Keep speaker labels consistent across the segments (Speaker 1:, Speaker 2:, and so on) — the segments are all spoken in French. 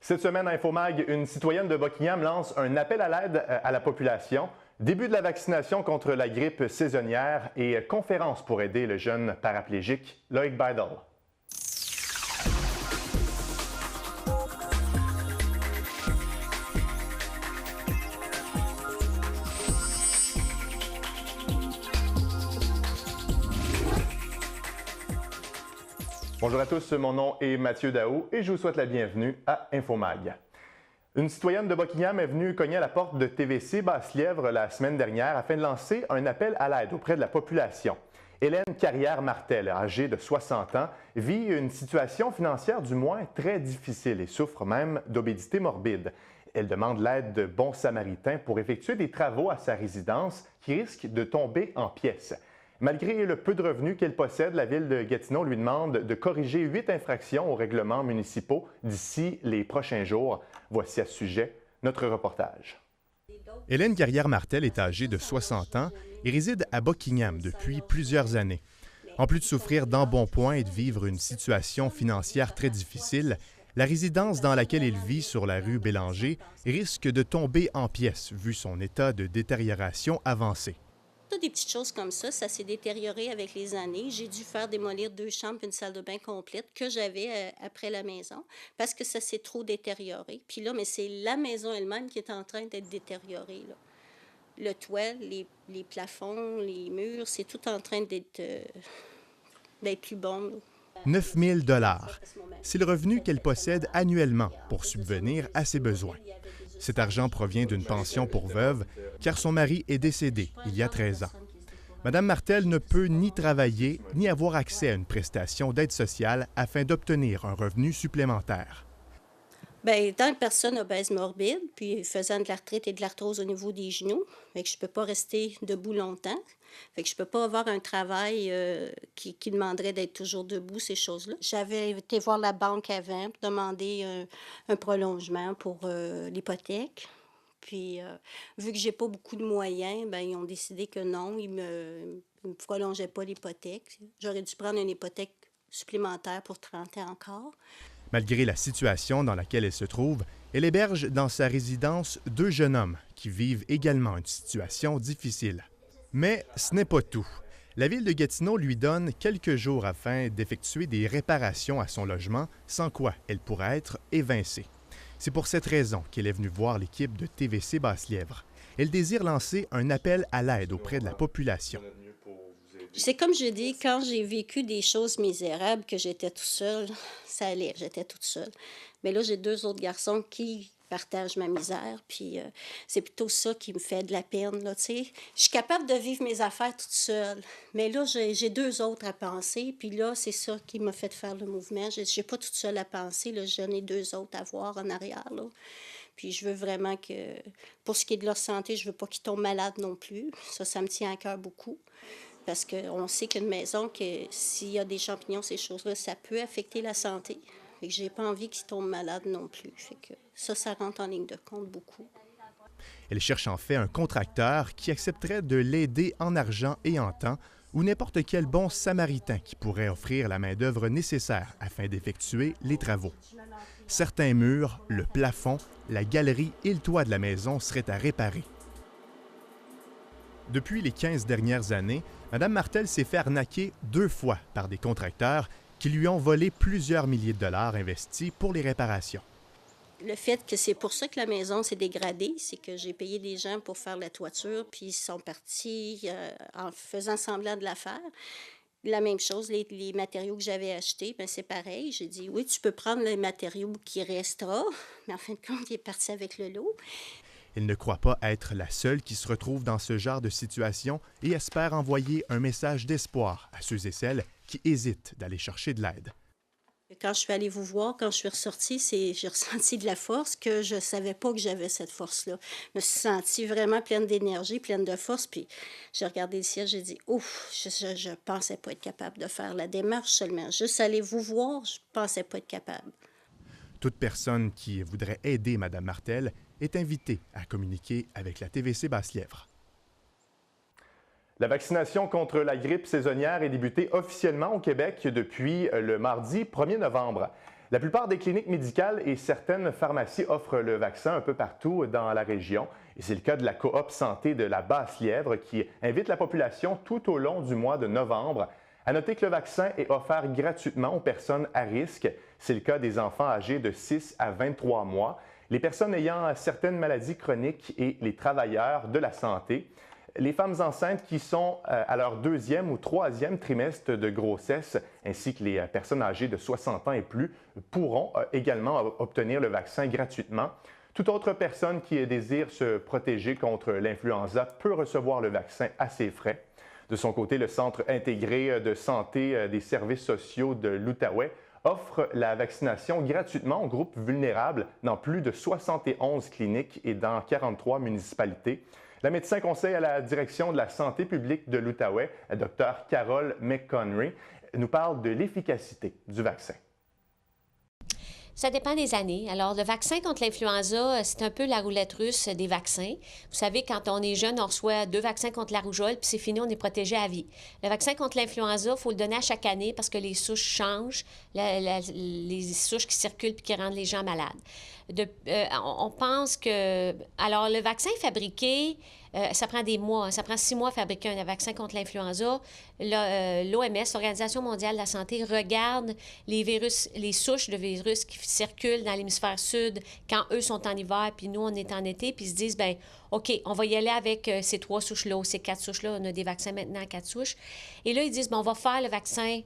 Speaker 1: Cette semaine à Infomag, une citoyenne de Buckingham lance un appel à l'aide à la population. Début de la vaccination contre la grippe saisonnière et conférence pour aider le jeune paraplégique Loïc Beidel. Bonjour à tous, mon nom est Mathieu Daou et je vous souhaite la bienvenue à Infomag. Une citoyenne de Buckingham est venue cogner à la porte de TVC Basse-Lièvre la semaine dernière afin de lancer un appel à l'aide auprès de la population. Hélène Carrière-Martel, âgée de 60 ans, vit une situation financière du moins très difficile et souffre même d'obésité morbide. Elle demande l'aide de bons samaritains pour effectuer des travaux à sa résidence qui risquent de tomber en pièces. Malgré le peu de revenus qu'elle possède, la Ville de Gatineau lui demande de corriger 8 infractions aux règlements municipaux d'ici les prochains jours. Voici à ce sujet notre reportage.
Speaker 2: Hélène Carrière-Martel est âgée de 60 ans et réside à Buckingham depuis plusieurs années. En plus de souffrir d'embonpoint et de vivre une situation financière très difficile, la résidence dans laquelle elle vit sur la rue Bélanger risque de tomber en pièces vu son état de détérioration avancé.
Speaker 3: Des petites choses comme ça s'est détérioré avec les années. J'ai dû faire démolir 2 chambres et une salle de bain complète que j'avais après la maison parce que ça s'est trop détérioré. Puis là, mais c'est la maison elle-même qui est en train d'être détériorée, là. Le toit, les plafonds, les murs, c'est tout en train d'être plus bon, là.
Speaker 2: 9 000 $. C'est le revenu qu'elle possède annuellement pour subvenir à ses besoins. Cet argent provient d'une pension pour veuve, car son mari est décédé il y a 13 ans. Madame Martel ne peut ni travailler, ni avoir accès à une prestation d'aide sociale afin d'obtenir un revenu supplémentaire.
Speaker 3: Bien, étant une personne obèse morbide, puis faisant de l'arthrite et de l'arthrose au niveau des genoux, fait que je ne peux pas rester debout longtemps. Fait que je ne peux pas avoir un travail qui demanderait d'être toujours debout, ces choses-là. J'avais été voir la banque avant pour demander un prolongement pour l'hypothèque. Puis, vu que j'ai pas beaucoup de moyens, bien, ils ont décidé que non, ils me prolongeaient pas l'hypothèque. J'aurais dû prendre une hypothèque supplémentaire pour 30 ans encore.
Speaker 2: Malgré la situation dans laquelle elle se trouve, elle héberge dans sa résidence 2 jeunes hommes qui vivent également une situation difficile. Mais ce n'est pas tout. La Ville de Gatineau lui donne quelques jours afin d'effectuer des réparations à son logement, sans quoi elle pourrait être évincée. C'est pour cette raison qu'elle est venue voir l'équipe de TVC Basse-Lièvre. Elle désire lancer un appel à l'aide auprès de la population.
Speaker 3: C'est comme je dis, quand j'ai vécu des choses misérables, que j'étais tout seul, ça allait, j'étais toute seule. Mais là, j'ai 2 autres garçons qui partagent ma misère, puis c'est plutôt ça qui me fait de la peine, là, tu sais. Je suis capable de vivre mes affaires toute seule, mais là, j'ai 2 autres à penser, puis là, c'est ça qui m'a fait faire le mouvement. J'ai pas toute seule à penser, là, j'en ai 2 autres à voir en arrière, là. Puis je veux vraiment que, pour ce qui est de leur santé, je veux pas qu'ils tombent malades non plus. Ça me tient à cœur beaucoup. Parce qu'on sait qu'une maison, que s'il y a des champignons, ces choses-là, ça peut affecter la santé. Fait que j'ai pas envie qu'ils tombent malades non plus. Fait que ça rentre en ligne de compte beaucoup.
Speaker 2: Elle cherche en fait un contracteur qui accepterait de l'aider en argent et en temps ou n'importe quel bon samaritain qui pourrait offrir la main-d'œuvre nécessaire afin d'effectuer les travaux. Certains murs, le plafond, la galerie et le toit de la maison seraient à réparer. Depuis les 15 dernières années, Mme Martel s'est fait arnaquer 2 fois par des contracteurs qui lui ont volé plusieurs milliers de dollars investis pour les réparations.
Speaker 3: Le fait que c'est pour ça que la maison s'est dégradée, c'est que j'ai payé des gens pour faire la toiture, puis ils sont partis en faisant semblant de la faire. La même chose, les matériaux que j'avais achetés, bien, c'est pareil. J'ai dit, oui, tu peux prendre les matériaux qui restera, mais en fin de compte, il est parti avec le lot.
Speaker 2: Elle ne croit pas être la seule qui se retrouve dans ce genre de situation et espère envoyer un message d'espoir à ceux et celles qui hésitent d'aller chercher de l'aide.
Speaker 3: Quand je suis allée vous voir, quand je suis ressortie, j'ai ressenti de la force que je ne savais pas que j'avais cette force-là. Je me suis sentie vraiment pleine d'énergie, pleine de force. Puis j'ai regardé le ciel, j'ai dit, ouf, je ne pensais pas être capable de faire la démarche seulement. Juste aller vous voir, je ne pensais pas être capable.
Speaker 2: Toute personne qui voudrait aider Mme Martel est invitée à communiquer avec la TVC Basse-Lièvre.
Speaker 1: La vaccination contre la grippe saisonnière est débutée officiellement au Québec depuis le mardi 1er novembre. La plupart des cliniques médicales et certaines pharmacies offrent le vaccin un peu partout dans la région. Et c'est le cas de la coop santé de la Basse-Lièvre qui invite la population tout au long du mois de novembre. À noter que le vaccin est offert gratuitement aux personnes à risque. C'est le cas des enfants âgés de 6 à 23 mois, les personnes ayant certaines maladies chroniques et les travailleurs de la santé. Les femmes enceintes qui sont à leur 2e ou 3e trimestre de grossesse, ainsi que les personnes âgées de 60 ans et plus, pourront également obtenir le vaccin gratuitement. Toute autre personne qui désire se protéger contre l'influenza peut recevoir le vaccin à ses frais. De son côté, le Centre intégré de santé des services sociaux de l'Outaouais offre la vaccination gratuitement aux groupes vulnérables dans plus de 71 cliniques et dans 43 municipalités. La médecin conseil à la direction de la santé publique de l'Outaouais, Dr Carol McConry, nous parle de l'efficacité du vaccin.
Speaker 4: Ça dépend des années. Alors, le vaccin contre l'influenza, c'est un peu la roulette russe des vaccins. Vous savez, quand on est jeune, on reçoit 2 vaccins contre la rougeole, puis c'est fini, on est protégé à vie. Le vaccin contre l'influenza, il faut le donner à chaque année parce que les souches changent, les souches qui circulent puis qui rendent les gens malades. On pense que... Alors, le vaccin est fabriqué, ça prend des mois, ça prend 6 mois à fabriquer un vaccin contre l'influenza. L'OMS, l'Organisation mondiale de la santé, regarde les souches de virus qui circulent dans l'hémisphère sud quand eux sont en hiver, puis nous, on est en été, puis ils se disent, bien, OK, on va y aller avec ces 3 souches-là ou ces 4 souches-là. On a des vaccins maintenant à 4 souches. Et là, ils disent, bien, on va faire le vaccin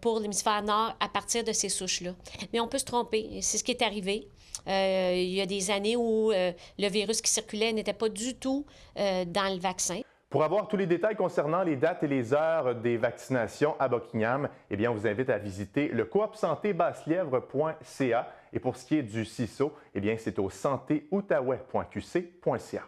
Speaker 4: pour l'hémisphère nord à partir de ces souches-là. Mais on peut se tromper. C'est ce qui est arrivé. Il y a des années où le virus qui circulait n'était pas du tout dans le vaccin.
Speaker 1: Pour avoir tous les détails concernant les dates et les heures des vaccinations à Buckingham, eh bien, on vous invite à visiter le coopsantébasselièvre.ca. Et pour ce qui est du CISO, eh bien, c'est au santéoutaouais.qc.ca.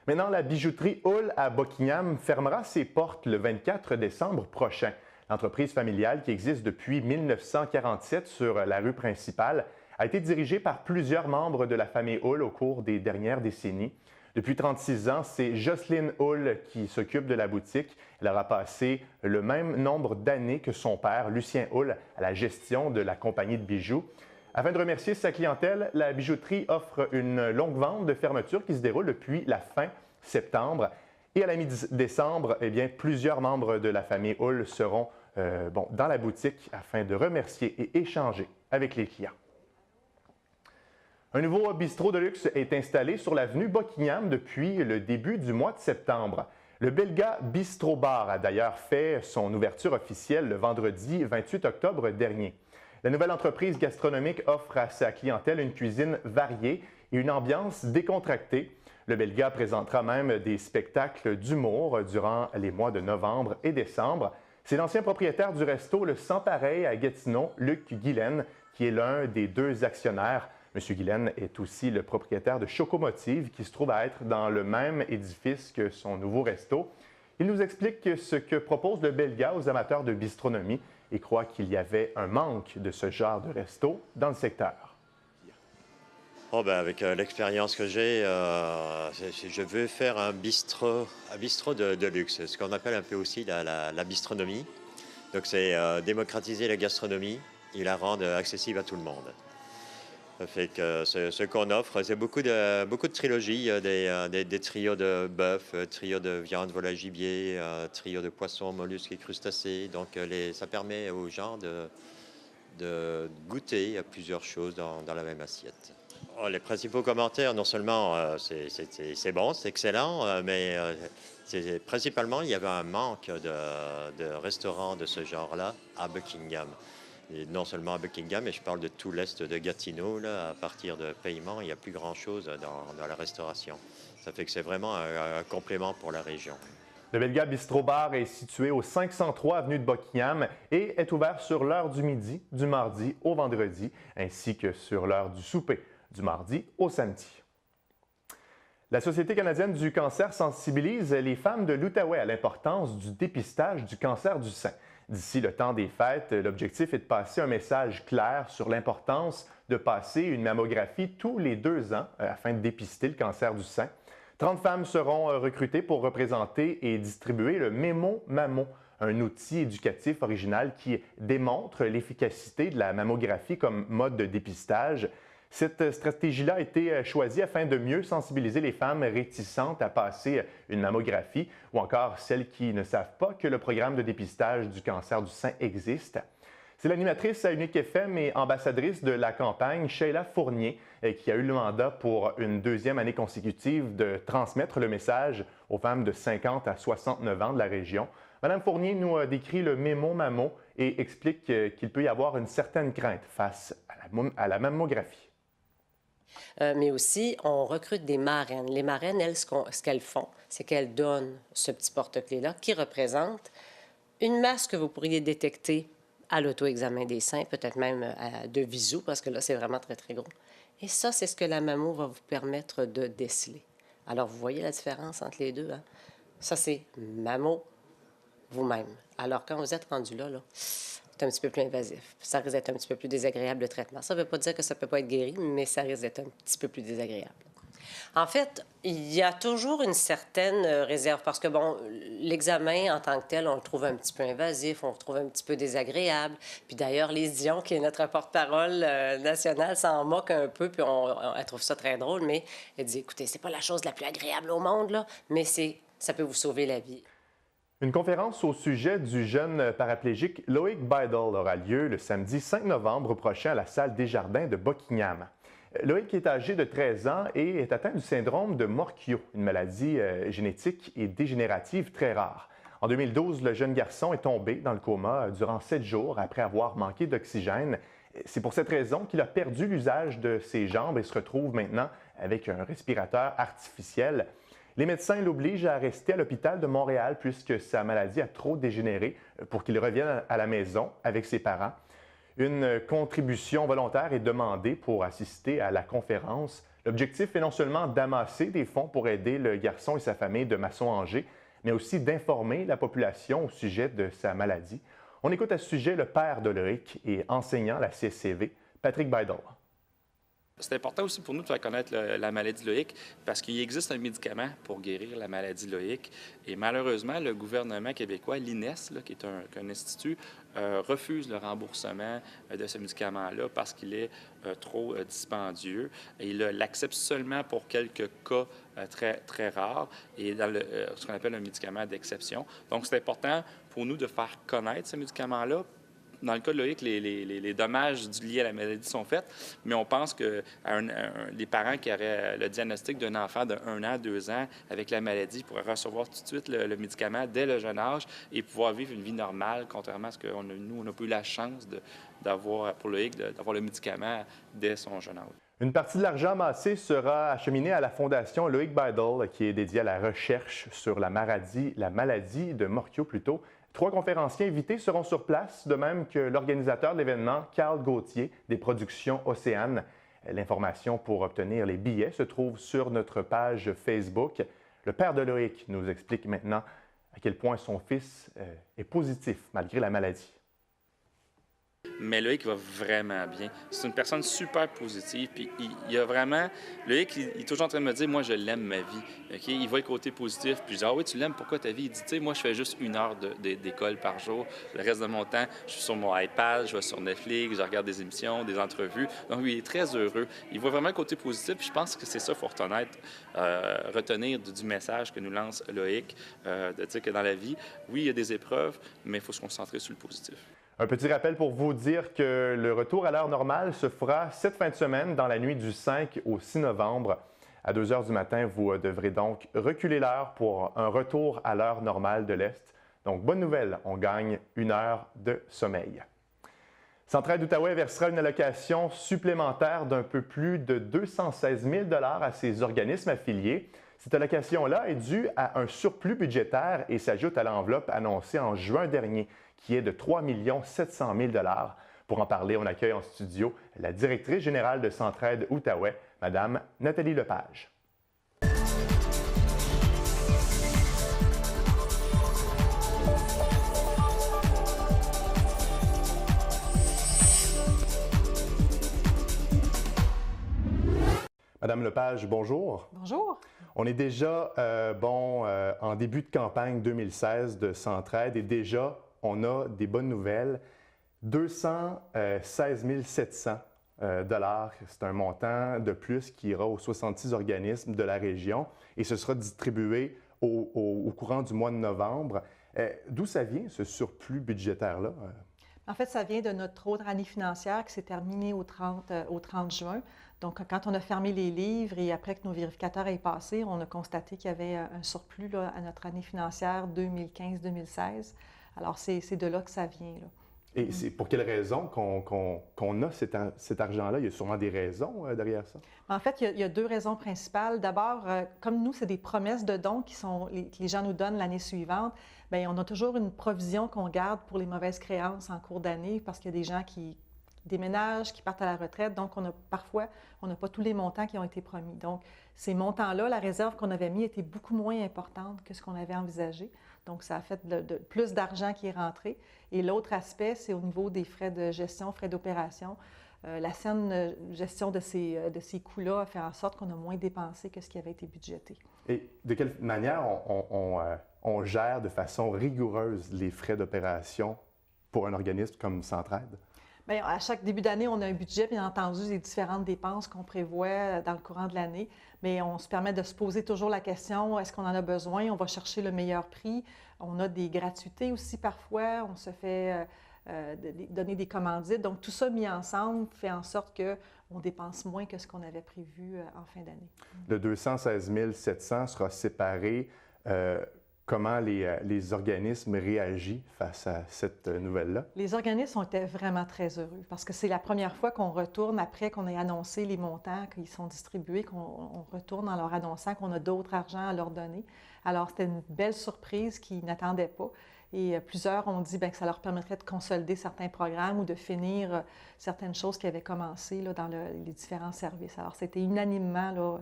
Speaker 1: Maintenant, la bijouterie Hull à Buckingham fermera ses portes le 24 décembre prochain. L'entreprise familiale qui existe depuis 1947 sur la rue principale a été dirigée par plusieurs membres de la famille Hull au cours des dernières décennies. Depuis 36 ans, c'est Jocelyne Hull qui s'occupe de la boutique. Elle aura passé le même nombre d'années que son père, Lucien Hull, à la gestion de la compagnie de bijoux. Afin de remercier sa clientèle, la bijouterie offre une longue vente de fermeture qui se déroule depuis la fin septembre. Et à la mi-décembre, eh bien, plusieurs membres de la famille Hull seront dans la boutique afin de remercier et échanger avec les clients. Un nouveau bistrot de luxe est installé sur l'avenue Buckingham depuis le début du mois de septembre. Le Belga Bistro Bar a d'ailleurs fait son ouverture officielle le vendredi 28 octobre dernier. La nouvelle entreprise gastronomique offre à sa clientèle une cuisine variée et une ambiance décontractée. Le Belga présentera même des spectacles d'humour durant les mois de novembre et décembre. C'est l'ancien propriétaire du resto Le Sans Pareil à Gatineau, Luc Guilaine, qui est l'un des 2 actionnaires. M. Guilaine est aussi le propriétaire de Chocomotive, qui se trouve à être dans le même édifice que son nouveau resto. Il nous explique ce que propose le Belga aux amateurs de bistronomie et croit qu'il y avait un manque de ce genre de resto dans le secteur.
Speaker 5: Oh ben avec l'expérience que j'ai, je veux faire un bistrot de luxe, ce qu'on appelle un peu aussi la bistronomie. Donc c'est démocratiser la gastronomie et la rendre accessible à tout le monde. Ça fait que ce qu'on offre, c'est beaucoup de trilogies, des trios de bœuf, trios de viande, volaille, gibier, trios de poissons, mollusques et crustacés. Donc ça permet aux gens de goûter à plusieurs choses dans la même assiette. Oh, les principaux commentaires, non seulement c'est bon, c'est excellent, mais principalement il y avait un manque de restaurants de ce genre-là à Buckingham. Et non seulement à Buckingham, mais je parle de tout l'est de Gatineau. Là, à partir de Paiement, il n'y a plus grand-chose dans la restauration. Ça fait que c'est vraiment un complément pour la région.
Speaker 1: Le Belga Bistro Bar est situé au 503 avenue de Buckingham et est ouvert sur l'heure du midi, du mardi au vendredi, ainsi que sur l'heure du souper, du mardi au samedi. La Société canadienne du cancer sensibilise les femmes de l'Outaouais à l'importance du dépistage du cancer du sein. D'ici le temps des fêtes, l'objectif est de passer un message clair sur l'importance de passer une mammographie tous les 2 ans afin de dépister le cancer du sein. 30 femmes seront recrutées pour représenter et distribuer le Mémo Mammo, un outil éducatif original qui démontre l'efficacité de la mammographie comme mode de dépistage. Cette stratégie-là a été choisie afin de mieux sensibiliser les femmes réticentes à passer une mammographie ou encore celles qui ne savent pas que le programme de dépistage du cancer du sein existe. C'est l'animatrice à Unique FM et ambassadrice de la campagne, Sheila Fournier, qui a eu le mandat pour une deuxième année consécutive de transmettre le message aux femmes de 50 à 69 ans de la région. Madame Fournier nous décrit le mémo mammo et explique qu'il peut y avoir une certaine crainte face à la mammographie.
Speaker 6: Mais aussi, on recrute des marraines. Les marraines, elles, ce qu'elles font, c'est qu'elles donnent ce petit porte-clés-là qui représente une masse que vous pourriez détecter à l'auto-examen des seins, peut-être même de visu, parce que là, c'est vraiment très, très gros. Et ça, c'est ce que la mammo va vous permettre de déceler. Alors, vous voyez la différence entre les deux, hein? Ça, c'est mammo vous-même. Alors, quand vous êtes rendu là, c'est un petit peu plus invasif. Ça risque d'être un petit peu plus désagréable, le traitement. Ça ne veut pas dire que ça ne peut pas être guéri, mais ça risque d'être un petit peu plus désagréable. En fait, il y a toujours une certaine réserve parce que, bon, l'examen en tant que tel, on le trouve un petit peu invasif, on le trouve un petit peu désagréable. Puis d'ailleurs, Lise Dion, qui est notre porte-parole nationale, s'en moque un peu, puis elle trouve ça très drôle, mais elle dit, écoutez, c'est pas la chose la plus agréable au monde, là, mais ça peut vous sauver la vie.
Speaker 1: Une conférence au sujet du jeune paraplégique Loïc Beidel aura lieu le samedi 5 novembre prochain à la salle Desjardins de Buckingham. Loïc est âgé de 13 ans et est atteint du syndrome de Morquio, une maladie génétique et dégénérative très rare. En 2012, le jeune garçon est tombé dans le coma durant 7 jours après avoir manqué d'oxygène. C'est pour cette raison qu'il a perdu l'usage de ses jambes et se retrouve maintenant avec un respirateur artificiel. Les médecins l'obligent à rester à l'hôpital de Montréal puisque sa maladie a trop dégénéré pour qu'il revienne à la maison avec ses parents. Une contribution volontaire est demandée pour assister à la conférence. L'objectif est non seulement d'amasser des fonds pour aider le garçon et sa famille de Masson-Angers, mais aussi d'informer la population au sujet de sa maladie. On écoute à ce sujet le père de Loïc et enseignant à la CSCV, Patrick Beidel.
Speaker 7: C'est important aussi pour nous de faire connaître la maladie Loïc parce qu'il existe un médicament pour guérir la maladie Loïc. Et malheureusement, le gouvernement québécois, l'INES, qui est un institut, refuse le remboursement de ce médicament-là parce qu'il est trop dispendieux. Et il l'accepte seulement pour quelques cas très, très rares et dans ce qu'on appelle un médicament d'exception. Donc, c'est important pour nous de faire connaître ce médicament-là. Dans le cas de Loïc, les dommages liés à la maladie sont faits, mais on pense que les parents qui auraient le diagnostic d'un enfant de 1 an, 2 ans avec la maladie pourraient recevoir tout de suite le médicament dès le jeune âge et pouvoir vivre une vie normale, contrairement à ce que nous, on n'a pas eu la chance d'avoir pour Loïc, d'avoir le médicament dès son jeune âge.
Speaker 1: Une partie de l'argent amassé sera acheminée à la Fondation Loïc Beidel, qui est dédiée à la recherche sur la maladie de Morquio plutôt. 3 conférenciers invités seront sur place, de même que l'organisateur de l'événement, Carl Gauthier, des productions Océane. L'information pour obtenir les billets se trouve sur notre page Facebook. Le père de Loïc nous explique maintenant à quel point son fils est positif malgré la maladie.
Speaker 7: Mais Loïc va vraiment bien. C'est une personne super positive. Puis il a vraiment... Loïc, il est toujours en train de me dire, moi, je l'aime, ma vie. Okay? Il voit le côté positif. Puis je dis, ah oui, tu l'aimes, pourquoi ta vie? Il dit, tu sais, moi, je fais juste 1 heure d'école par jour. Le reste de mon temps, je suis sur mon iPad, je vais sur Netflix, je regarde des émissions, des entrevues. Donc, il est très heureux. Il voit vraiment le côté positif. Puis je pense que c'est ça, il faut retenir du message que nous lance Loïc, de dire que dans la vie, oui, il y a des épreuves, mais il faut se concentrer sur le positif.
Speaker 1: Un petit rappel pour vous dire que le retour à l'heure normale se fera cette fin de semaine dans la nuit du 5 au 6 novembre. À 2 heures du matin, vous devrez donc reculer l'heure pour un retour à l'heure normale de l'Est. Donc, bonne nouvelle, on gagne 1 heure de sommeil. Centraide d'Outaouais versera une allocation supplémentaire d'un peu plus de 216 000 $ à ses organismes affiliés. Cette allocation-là est due à un surplus budgétaire et s'ajoute à l'enveloppe annoncée en juin dernier, qui est de 3 700 000 $. Pour en parler, on accueille en studio la directrice générale de Centraide Outaouais, Mme Nathalie Lepage. Madame Lepage, bonjour.
Speaker 8: Bonjour.
Speaker 1: On est déjà en début de campagne 2016 de Centraide et déjà, on a des bonnes nouvelles. 216 700 $, c'est un montant de plus qui ira aux 66 organismes de la région et ce sera distribué au courant du mois de novembre. D'où ça vient, ce surplus budgétaire-là?
Speaker 8: En fait, ça vient de notre autre année financière qui s'est terminée au 30 juin. Donc, quand on a fermé les livres et après que nos vérificateurs aient passé, on a constaté qu'il y avait un surplus là, à notre année financière 2015-2016. Alors, c'est de là que ça vient, là.
Speaker 1: Et c'est pour quelle raison qu'on a cet argent-là? Il y a sûrement des raisons derrière ça.
Speaker 8: En fait, il y a deux raisons principales. D'abord, comme nous, c'est des promesses de dons que les gens nous donnent l'année suivante, bien, on a toujours une provision qu'on garde pour les mauvaises créances en cours d'année parce qu'il y a des gens qui déménagent, qui partent à la retraite. Donc, parfois, on n'a pas tous les montants qui ont été promis. Donc, ces montants-là, la réserve qu'on avait mis était beaucoup moins importante que ce qu'on avait envisagé. Donc, ça a fait plus d'argent qui est rentré. Et l'autre aspect, c'est au niveau des frais de gestion, frais d'opération. La saine gestion de ces coûts-là a fait en sorte qu'on a moins dépensé que ce qui avait été budgété.
Speaker 1: Et de quelle manière on gère de façon rigoureuse les frais d'opération pour un organisme comme Centraide?
Speaker 8: Bien, à chaque début d'année, on a un budget, bien entendu, des différentes dépenses qu'on prévoit dans le courant de l'année. Mais on se permet de se poser toujours la question, est-ce qu'on en a besoin? On va chercher le meilleur prix. On a des gratuités aussi parfois. On se fait donner des commandites. Donc, tout ça mis ensemble fait en sorte qu'on dépense moins que ce qu'on avait prévu en fin d'année.
Speaker 1: Le 216 700 sera séparé. Comment les organismes réagissent face à cette nouvelle-là?
Speaker 8: Les organismes ont été vraiment très heureux parce que c'est la première fois qu'on retourne, après qu'on ait annoncé les montants qui sont distribués, qu'on retourne en leur annonçant qu'on a d'autres argent à leur donner. Alors, c'était une belle surprise qu'ils n'attendaient pas. Et plusieurs ont dit bien, que ça leur permettrait de consolider certains programmes ou de finir certaines choses qui avaient commencé là, dans les différents services. Alors, c'était unanimement là,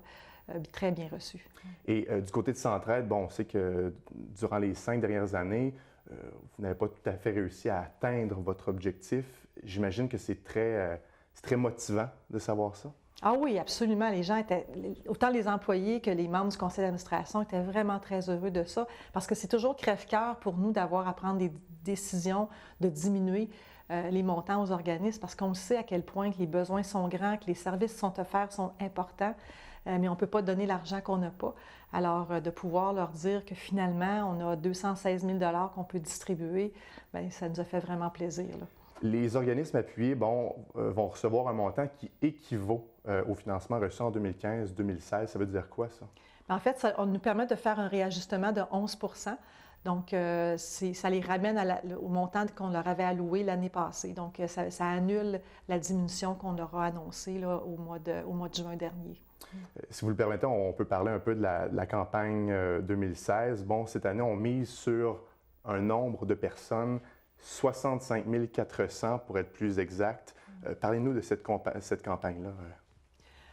Speaker 8: très bien reçu.
Speaker 1: Et du côté de Centraide, bon, on sait que durant les 5 dernières années, vous n'avez pas tout à fait réussi à atteindre votre objectif. J'imagine que c'est très motivant de savoir ça.
Speaker 8: Ah oui, absolument. Les gens étaient, autant les employés que les membres du conseil d'administration étaient vraiment très heureux de ça parce que c'est toujours crève-cœur pour nous d'avoir à prendre des décisions de diminuer les montants aux organismes parce qu'on sait à quel point que les besoins sont grands, que les services qui sont offerts sont importants. Mais on ne peut pas donner l'argent qu'on n'a pas. Alors, de pouvoir leur dire que finalement, on a 216 000 $ qu'on peut distribuer, bien, ça nous a fait vraiment plaisir, là.
Speaker 1: Les organismes appuyés vont recevoir un montant qui équivaut au financement reçu en 2015-2016. Ça veut dire quoi, ça?
Speaker 8: En fait, ça nous permet de faire un réajustement de 11 %. Donc, ça les ramène au montant qu'on leur avait alloué l'année passée. Donc, ça annule la diminution qu'on leur a annoncée là, au mois de juin dernier.
Speaker 1: Si vous le permettez, on peut parler un peu de la campagne 2016. Bon, cette année, on mise sur un nombre de personnes, 65 400 pour être plus exact. Parlez-nous de cette campagne-là.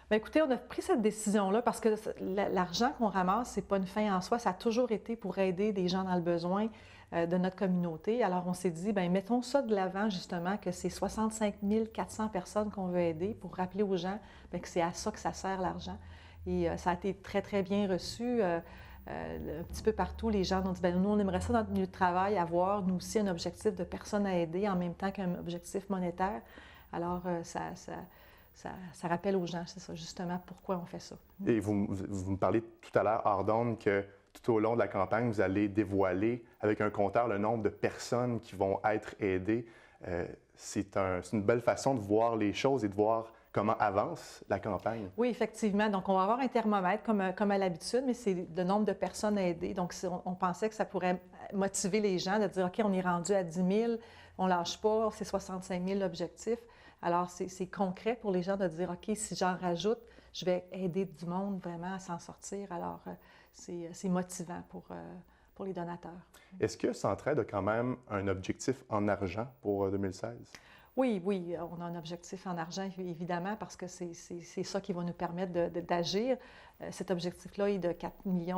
Speaker 8: Bien, écoutez, on a pris cette décision-là parce que l'argent qu'on ramasse, ce n'est pas une fin en soi. Ça a toujours été pour aider des gens dans le besoin de notre communauté. Alors, on s'est dit, bien, mettons ça de l'avant, justement, que c'est 65 400 personnes qu'on veut aider pour rappeler aux gens bien, que c'est à ça que ça sert l'argent. Et ça a été très, très bien reçu. Un petit peu partout, les gens ont dit, bien, nous, on aimerait ça dans notre milieu de travail, avoir, nous aussi, un objectif de personnes à aider en même temps qu'un objectif monétaire. Alors, ça rappelle aux gens, c'est ça, justement, pourquoi on fait ça.
Speaker 1: Et vous me parlez tout à l'heure, hors d'onde, que tout au long de la campagne, vous allez dévoiler avec un compteur le nombre de personnes qui vont être aidées. C'est une belle façon de voir les choses et de voir comment avance la campagne.
Speaker 8: Oui, effectivement. Donc, on va avoir un thermomètre comme à l'habitude, mais c'est le nombre de personnes aidées. Donc, on pensait que ça pourrait motiver les gens de dire, OK, on est rendu à 10 000, on ne lâche pas, c'est 65 000 l'objectif. Alors, c'est concret pour les gens de dire, OK, si j'en rajoute, je vais aider du monde vraiment à s'en sortir. Alors, c'est motivant pour les donateurs.
Speaker 1: Est-ce que Centraide a quand même un objectif en argent pour 2016?
Speaker 8: Oui, on a un objectif en argent, évidemment, parce que c'est ça qui va nous permettre d'agir. Cet objectif-là est de 4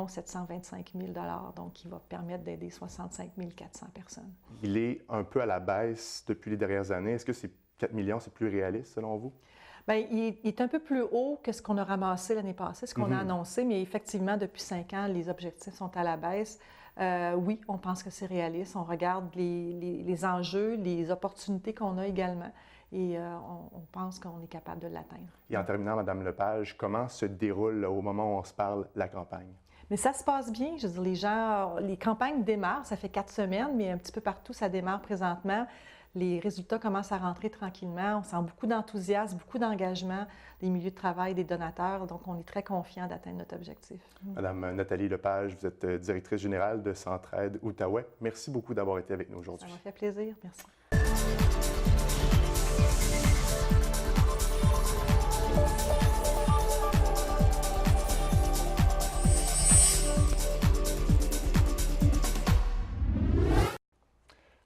Speaker 8: 725 000 $, donc qui va permettre d'aider 65 400 personnes. Il
Speaker 1: est un peu à la baisse depuis les dernières années. Est-ce que ces 4 millions, c'est plus réaliste selon vous?
Speaker 8: Bien, il est un peu plus haut que ce qu'on a ramassé l'année passée, ce qu'on a annoncé, mais effectivement, depuis 5 ans, les objectifs sont à la baisse. Oui, on pense que c'est réaliste. On regarde les enjeux, les opportunités qu'on a également et on pense qu'on est capable de l'atteindre.
Speaker 1: Et en terminant, Mme Lepage, comment se déroule là, au moment où on se parle la campagne?
Speaker 8: Mais ça se passe bien. Je veux dire, les campagnes démarrent, ça fait 4 semaines, mais un petit peu partout, ça démarre présentement. Les résultats commencent à rentrer tranquillement. On sent beaucoup d'enthousiasme, beaucoup d'engagement des milieux de travail, des donateurs. Donc, on est très confiants d'atteindre notre objectif.
Speaker 1: Madame Nathalie Lepage, vous êtes directrice générale de Centraide Outaouais. Merci beaucoup d'avoir été avec nous aujourd'hui.
Speaker 8: Ça m'a fait plaisir. Merci.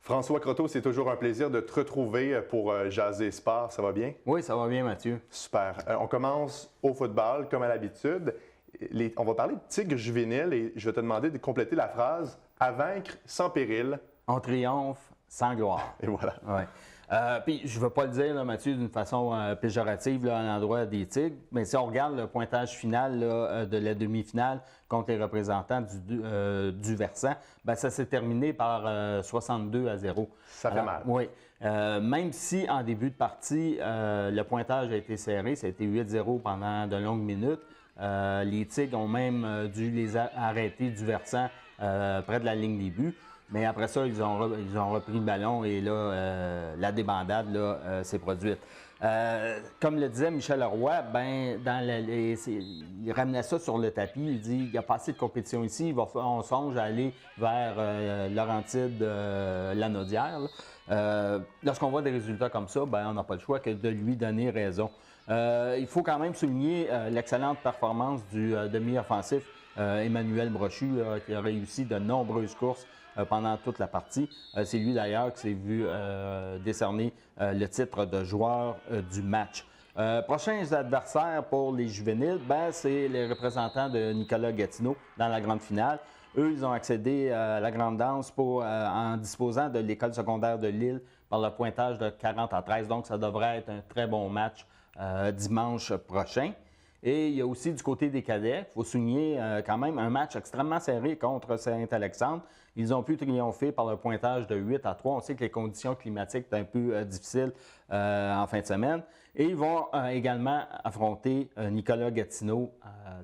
Speaker 1: François Croteau, c'est toujours un plaisir de te retrouver pour Jaser Sport. Ça va bien?
Speaker 9: Oui, ça va bien, Mathieu.
Speaker 1: Super. On commence au football, comme à l'habitude. On va parler de Tigres juvéniles et je vais te demander de compléter la phrase « À vaincre sans péril ».
Speaker 9: On triomphe sans gloire.
Speaker 1: Et voilà.
Speaker 9: Ouais. Puis, je ne veux pas le dire, là, Mathieu, d'une façon péjorative là, à l'endroit des Tigres, mais si on regarde le pointage final là, de la demi-finale contre les représentants du versant, bien, ça s'est terminé par 62-0.
Speaker 1: Ça fait mal.
Speaker 9: Oui. Même si, en début de partie, le pointage a été serré, ça a été 8-0 pendant de longues minutes, les Tigres ont même dû les arrêter du versant près de la ligne des buts. Mais après ça, ils ont repris le ballon et là, la débandade s'est produite. Comme le disait Michel Leroy, ben, il ramenait ça sur le tapis. Il dit il n'y a pas assez de compétition ici. On songe à aller vers Laurentide-Lanaudière. Lorsqu'on voit des résultats comme ça, ben, on n'a pas le choix que de lui donner raison. Il faut quand même souligner l'excellente performance du demi-offensif Emmanuel Brochu, qui a réussi de nombreuses courses pendant toute la partie. C'est lui d'ailleurs qui s'est vu décerner le titre de joueur du match. Prochains adversaires pour les juvéniles, ben, c'est les représentants de Nicolas Gatineau dans la grande finale. Eux, ils ont accédé à la grande danse en disposant de l'école secondaire de Lille par le pointage de 40-13. Donc, ça devrait être un très bon match dimanche prochain. Et il y a aussi du côté des cadets, il faut souligner quand même un match extrêmement serré contre Saint-Alexandre. Ils ont pu triompher par le pointage de 8-3. On sait que les conditions climatiques sont un peu difficiles en fin de semaine. Et ils vont également affronter Nicolas Gatineau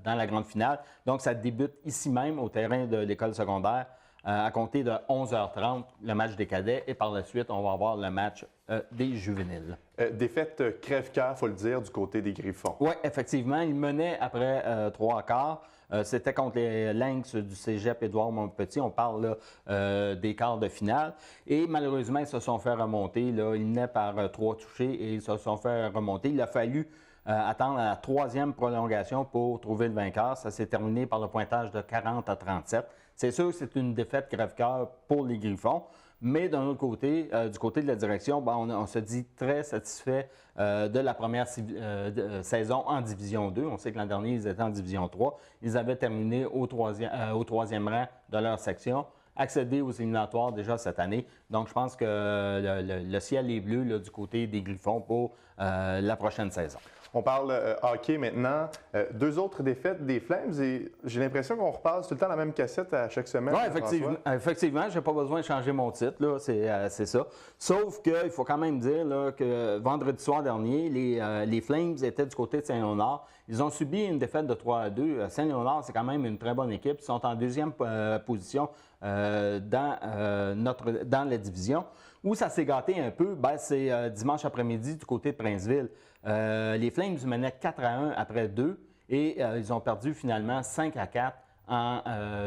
Speaker 9: dans la grande finale. Donc, ça débute ici même au terrain de l'école secondaire à compter de 11h30, le match des cadets. Et par la suite, on va avoir le match des juvéniles.
Speaker 1: Défaite crève-cœur, il faut le dire, du côté des Griffons.
Speaker 9: Oui, effectivement. Ils menaient après 3/4. C'était contre les Lynx du cégep Édouard-Montpetit. On parle là, des quarts de finale. Et malheureusement, ils se sont fait remonter. Là. Ils menaient par 3 touchés et ils se sont fait remonter. Il a fallu attendre la 3e prolongation pour trouver le vainqueur. Ça s'est terminé par le pointage de 40-37. C'est sûr que c'est une défaite crève-cœur pour les Griffons. Mais d'un autre côté, du côté de la direction, ben, on se dit très satisfait de la première saison en Division 2. On sait que l'an dernier, ils étaient en Division 3. Ils avaient terminé au troisième rang de leur section, accédé aux éliminatoires déjà cette année. Donc, je pense que le ciel est bleu là, du côté des Griffons pour la prochaine saison.
Speaker 1: On parle hockey maintenant. 2 autres défaites des Flames et j'ai l'impression qu'on repasse tout le temps la même cassette à chaque semaine.
Speaker 9: Oui, effectivement, je n'ai pas besoin de changer mon titre, là, c'est ça. Sauf qu'il faut quand même dire là, que vendredi soir dernier, les Flames étaient du côté de Saint-Léonard. Ils ont subi une défaite de 3-2. Saint-Léonard, c'est quand même une très bonne équipe. Ils sont en 2e position dans la division. Où ça s'est gâté un peu, ben, c'est dimanche après-midi du côté de Princeville. Les Flames menaient 4-1 après 2 et ils ont perdu finalement 5-4 en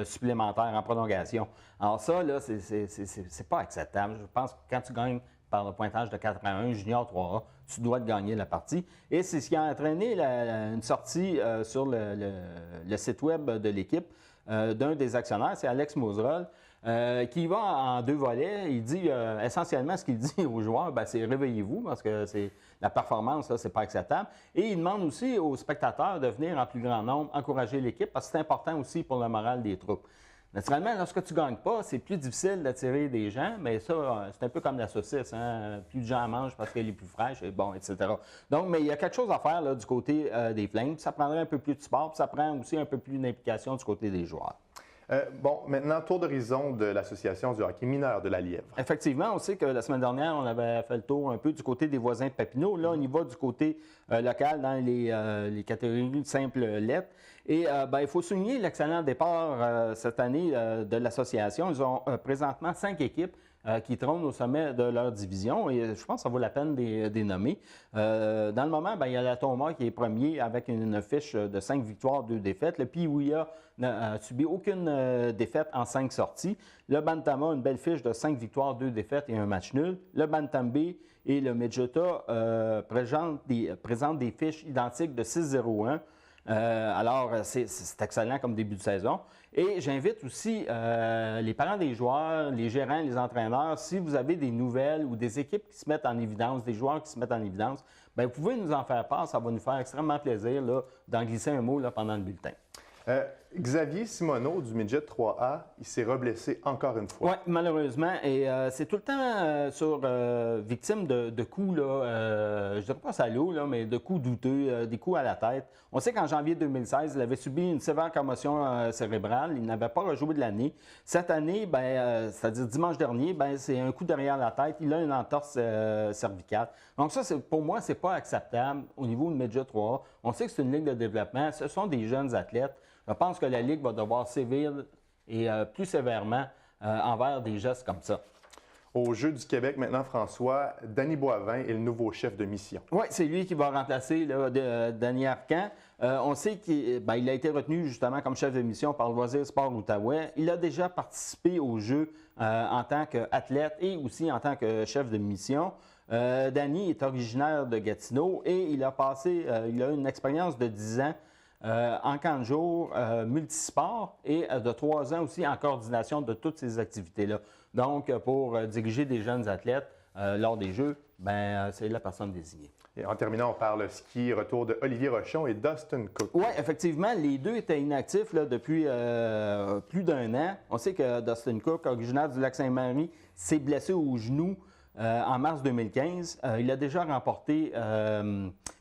Speaker 9: supplémentaire, en prolongation. Alors ça, là, c'est pas acceptable. Je pense que quand tu gagnes par le pointage de 4-1, junior 3A, tu dois te gagner la partie. Et c'est ce qui a entraîné une sortie sur le site web de l'équipe d'un des actionnaires, c'est Alex Moserol, qui va en 2 volets. Il dit essentiellement ce qu'il dit aux joueurs, ben, c'est réveillez-vous parce que la performance, là, c'est pas acceptable. Et il demande aussi aux spectateurs de venir en plus grand nombre encourager l'équipe parce que c'est important aussi pour le moral des troupes. Naturellement, lorsque tu ne gagnes pas, c'est plus difficile d'attirer des gens, mais ça, c'est un peu comme la saucisse. Hein? Plus de gens en mangent parce qu'elle est plus fraîche, et bon, etc. Donc, mais il y a quelque chose à faire là, du côté des Flames. Ça prendrait un peu plus de sport, puis ça prend aussi un peu plus d'implication du côté des joueurs.
Speaker 1: Bon, maintenant, tour d'horizon de l'Association du hockey mineur de la Lièvre.
Speaker 9: Effectivement, on sait que la semaine dernière, on avait fait le tour un peu du côté des voisins de Papineau. Là, on y va du côté local dans les catégories simples lettres. Et il faut souligner l'excellent départ cette année de l'association. Ils ont présentement 5 équipes qui trônent au sommet de leur division. Et je pense que ça vaut la peine de les nommer. Dans le moment, il y a la Tomah qui est premier avec une fiche de 5 victoires, 2 défaites. Le Piouia n'a subi aucune défaite en 5 sorties. Le Bantama, une belle fiche de 5 victoires, 2 défaites et un match nul. Le Bantam B et le Medjota présentent des fiches identiques de 6-0-1. Alors, c'est excellent comme début de saison. Et j'invite aussi les parents des joueurs, les gérants, les entraîneurs, si vous avez des nouvelles ou des équipes qui se mettent en évidence, des joueurs qui se mettent en évidence, vous pouvez nous en faire part. Ça va nous faire extrêmement plaisir d'en glisser un mot pendant le bulletin.
Speaker 1: Xavier Simoneau du Midget 3A, il s'est reblessé encore une fois.
Speaker 9: Oui, malheureusement. Et c'est tout le temps victime de coups, je ne dirais pas salaud, mais de coups douteux, des coups à la tête. On sait qu'en janvier 2016, il avait subi une sévère commotion cérébrale. Il n'avait pas rejoué de l'année. Cette année, c'est-à-dire dimanche dernier, c'est un coup derrière la tête. Il a une entorse cervicale. Donc ça, pour moi, c'est pas acceptable au niveau de Midget 3A. On sait que c'est une ligue de développement. Ce sont des jeunes athlètes. Je pense que la Ligue va devoir sévir et plus sévèrement envers des gestes comme ça.
Speaker 1: Aux Jeux du Québec, maintenant, François, Danny Boivin est le nouveau chef de mission.
Speaker 9: Oui, c'est lui qui va remplacer Danny Arcan. On sait qu'il a été retenu justement comme chef de mission par le Loisir Sport Outaouais. Il a déjà participé aux Jeux en tant qu'athlète et aussi en tant que chef de mission. Danny est originaire de Gatineau et il a une expérience de 10 ans en camp de jour, multisport et de 3 ans aussi en coordination de toutes ces activités-là. Donc, pour diriger des jeunes athlètes lors des Jeux, c'est la personne désignée.
Speaker 1: Et en terminant, on parle ski, retour de Olivier Rochon et Dustin Cook.
Speaker 9: Oui, effectivement, les deux étaient inactifs depuis plus d'1 an. On sait que Dustin Cook, originaire du Lac-Saint-Marie, s'est blessé au genou en mars 2015. Il a déjà remporté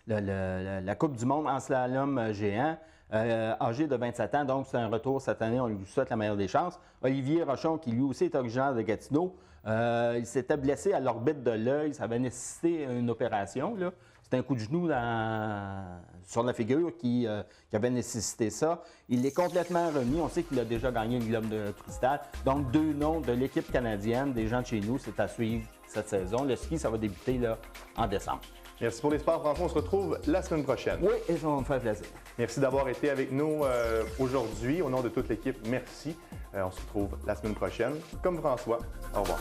Speaker 9: la Coupe du monde en slalom géant, âgé de 27 ans. Donc, c'est un retour cette année. On lui souhaite la meilleure des chances. Olivier Rochon, qui lui aussi est originaire de Gatineau, il s'était blessé à l'orbite de l'œil. Ça avait nécessité une opération. C'était un coup de genou sur la figure qui avait nécessité ça. Il est complètement remis. On sait qu'il a déjà gagné une Globe de cristal. Donc, 2 noms de l'équipe canadienne, des gens de chez nous, c'est à suivre cette saison. Le ski, ça va débuter en décembre.
Speaker 1: Merci pour les sports, François. On se retrouve la semaine prochaine.
Speaker 9: Oui, et ça va me faire plaisir.
Speaker 1: Merci d'avoir été avec nous aujourd'hui. Au nom de toute l'équipe, merci. On se retrouve la semaine prochaine. Comme François, au revoir.